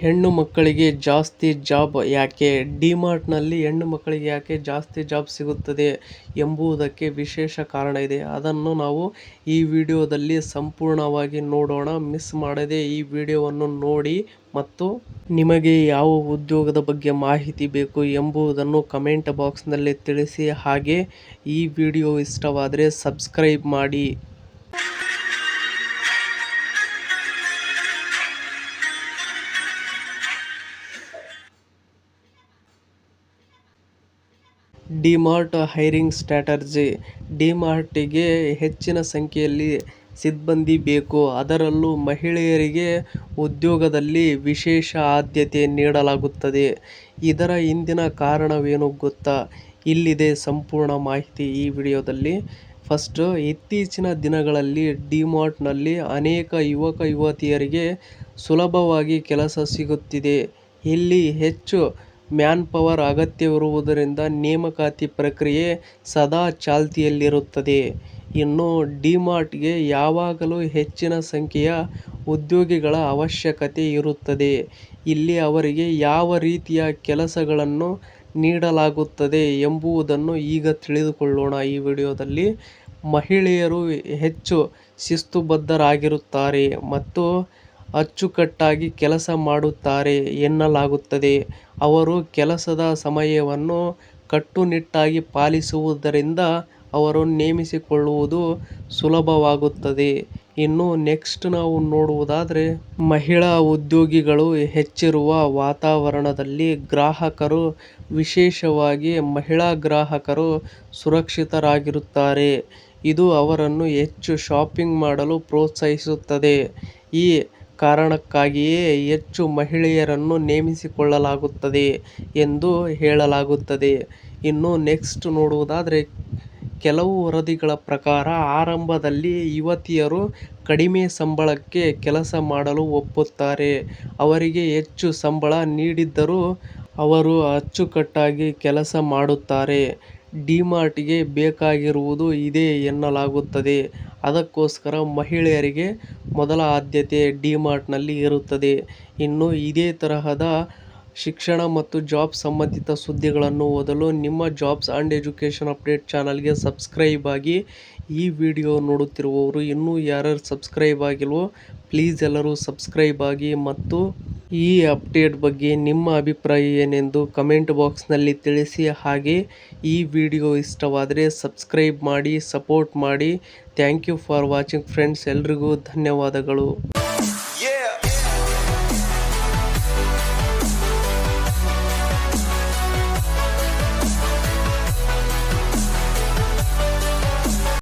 ಹೆಣ್ಣು ಮಕ್ಕಳಿಗೆ ಜಾಸ್ತಿ ಜಾಬ್ ಯಾಕೆ? ಡಿಮಾರ್ಟ್ನಲ್ಲಿ ಹೆಣ್ಣು ಮಕ್ಕಳಿಗೆ ಯಾಕೆ ಜಾಸ್ತಿ ಜಾಬ್ ಸಿಗುತ್ತದೆ ಎಂಬುದಕ್ಕೆ ವಿಶೇಷ ಕಾರಣ ಇದೆ. ಅದನ್ನು ನಾವು ಈ ವಿಡಿಯೋದಲ್ಲಿ ಸಂಪೂರ್ಣವಾಗಿ ನೋಡೋಣ. ಮಿಸ್ ಮಾಡದೆ ಈ ವಿಡಿಯೋವನ್ನು ನೋಡಿ ಮತ್ತು ನಿಮಗೆ ಯಾವ ಉದ್ಯೋಗದ ಬಗ್ಗೆ ಮಾಹಿತಿ ಬೇಕು ಎಂಬುದನ್ನು ಕಮೆಂಟ್ ಬಾಕ್ಸ್ನಲ್ಲಿ ತಿಳಿಸಿ. ಹಾಗೆ ಈ ವಿಡಿಯೋ ಇಷ್ಟವಾದರೆ ಸಬ್ಸ್ಕ್ರೈಬ್ ಮಾಡಿ. DMart hiring strategy. ಡಿಮಾರ್ಟಿಗೆ ಹೆಚ್ಚಿನ ಸಂಖ್ಯೆಯಲ್ಲಿ ಸಿಬ್ಬಂದಿ ಬೇಕು, ಅದರಲ್ಲೂ ಮಹಿಳೆಯರಿಗೆ ಉದ್ಯೋಗದಲ್ಲಿ ವಿಶೇಷ ಆದ್ಯತೆ ನೀಡಲಾಗುತ್ತದೆ. ಇದರ ಹಿಂದಿನ ಕಾರಣವೇನು ಗೊತ್ತಾ? ಇಲ್ಲಿದೆ ಸಂಪೂರ್ಣ ಮಾಹಿತಿ ಈ ವಿಡಿಯೋದಲ್ಲಿ. ಫಸ್ಟ್, ಇತ್ತೀಚಿನ ದಿನಗಳಲ್ಲಿ ಡಿಮಾರ್ಟ್ನಲ್ಲಿ ಅನೇಕ ಯುವಕ ಯುವತಿಯರಿಗೆ ಸುಲಭವಾಗಿ ಕೆಲಸ ಸಿಗುತ್ತಿದೆ. ಇಲ್ಲಿ ಹೆಚ್ಚು ಮ್ಯಾನ್ ಪವರ್ ಅಗತ್ಯವಿರುವುದರಿಂದ ನೇಮಕಾತಿ ಪ್ರಕ್ರಿಯೆ ಸದಾ ಚಾಲ್ತಿಯಲ್ಲಿರುತ್ತದೆ. ಇನ್ನು ಡಿಮಾರ್ಟ್ಗೆ ಯಾವಾಗಲೂ ಹೆಚ್ಚಿನ ಸಂಖ್ಯೆಯ ಉದ್ಯೋಗಿಗಳ ಅವಶ್ಯಕತೆ ಇರುತ್ತದೆ. ಇಲ್ಲಿ ಅವರಿಗೆ ಯಾವ ರೀತಿಯ ಕೆಲಸಗಳನ್ನು ನೀಡಲಾಗುತ್ತದೆ ಎಂಬುದನ್ನು ಈಗ ತಿಳಿದುಕೊಳ್ಳೋಣ ಈ ವಿಡಿಯೋದಲ್ಲಿ. ಮಹಿಳೆಯರು ಹೆಚ್ಚು ಶಿಸ್ತುಬದ್ಧರಾಗಿರುತ್ತಾರೆ ಮತ್ತು ಅಚ್ಚುಕಟ್ಟಾಗಿ ಕೆಲಸ ಮಾಡುತ್ತಾರೆ ಎನ್ನಲಾಗುತ್ತದೆ. ಅವರು ಕೆಲಸದ ಸಮಯವನ್ನು ಕಟ್ಟುನಿಟ್ಟಾಗಿ ಪಾಲಿಸುವುದರಿಂದ ಅವರು ನೇಮಿಸಿಕೊಳ್ಳುವುದು ಸುಲಭವಾಗುತ್ತದೆ. ಇನ್ನು ನೆಕ್ಸ್ಟ್ ನಾವು ನೋಡುವುದಾದರೆ, ಮಹಿಳಾ ಉದ್ಯೋಗಿಗಳು ಹೆಚ್ಚಿರುವ ವಾತಾವರಣದಲ್ಲಿ ಗ್ರಾಹಕರು, ವಿಶೇಷವಾಗಿ ಮಹಿಳಾ ಗ್ರಾಹಕರು ಸುರಕ್ಷಿತರಾಗಿರುತ್ತಾರೆ. ಇದು ಅವರನ್ನು ಹೆಚ್ಚು ಶಾಪಿಂಗ್ ಮಾಡಲು ಪ್ರೋತ್ಸಾಹಿಸುತ್ತದೆ. ಈ ಕಾರಣಕ್ಕಾಗಿಯೇ ಹೆಚ್ಚು ಮಹಿಳೆಯರನ್ನು ನೇಮಿಸಿಕೊಳ್ಳಲಾಗುತ್ತದೆ ಎಂದು ಹೇಳಲಾಗುತ್ತದೆ. ಇನ್ನು ನೆಕ್ಸ್ಟ್ ನೋಡುವುದಾದರೆ, ಕೆಲವು ವರದಿಗಳ ಪ್ರಕಾರ ಆರಂಭದಲ್ಲಿ ಯುವತಿಯರು ಕಡಿಮೆ ಸಂಬಳಕ್ಕೆ ಕೆಲಸ ಮಾಡಲು ಒಪ್ಪುತ್ತಾರೆ. ಅವರಿಗೆ ಹೆಚ್ಚು ಸಂಬಳ ನೀಡಿದರೂ ಅವರು ಅಚ್ಚುಕಟ್ಟಾಗಿ ಕೆಲಸ ಮಾಡುತ್ತಾರೆ. ಡಿಮಾರ್ಟ್ಗೆ ಬೇಕಾಗಿರುವುದು ಇದೇ ಎನ್ನಲಾಗುತ್ತದೆ. ಅದಕ್ಕೋಸ್ಕರ ಮಹಿಳೆಯರಿಗೆ ಮೊದಲ ಆದ್ಯತೆ ಡಿಮಾರ್ಟ್ನಲ್ಲಿ ಇರುತ್ತದೆ. ಇನ್ನು ಇದೇ ತರಹದ ಶಿಕ್ಷಣ ಮತ್ತು ಜಾಬ್ ಸಂಬಂಧಿತ ಸುದ್ದಿಗಳನ್ನು ಓದಲು ನಿಮ್ಮ ಜಾಬ್ಸ್ ಆ್ಯಂಡ್ ಎಜುಕೇಷನ್ ಅಪ್ಡೇಟ್ ಚಾನಲ್ಗೆ ಸಬ್ಸ್ಕ್ರೈಬ್ ಆಗಿ. ಈ ವಿಡಿಯೋ ನೋಡುತ್ತಿರುವವರು ಇನ್ನೂ ಯಾರ್ಯಾರು ಸಬ್ಸ್ಕ್ರೈಬ್ ಆಗಿಲ್ವೋ ಪ್ಲೀಸ್ ಎಲ್ಲರೂ ಸಬ್ಸ್ಕ್ರೈಬ್ ಆಗಿ ಮತ್ತು ಈ ಅಪ್ಡೇಟ್ ಬಗ್ಗೆ ನಿಮ್ಮ ಅಭಿಪ್ರಾಯ ಏನೆಂದು ಕಮೆಂಟ್ ಬಾಕ್ಸ್ನಲ್ಲಿ ತಿಳಿಸಿ. ಹಾಗೆ ಈ ವಿಡಿಯೋ ಇಷ್ಟವಾದರೆ ಸಬ್ಸ್ಕ್ರೈಬ್ ಮಾಡಿ, ಸಪೋರ್ಟ್ ಮಾಡಿ. Thank you for watching friends. ಎಲ್ರಿಗೂ ಧನ್ಯವಾದಗಳು.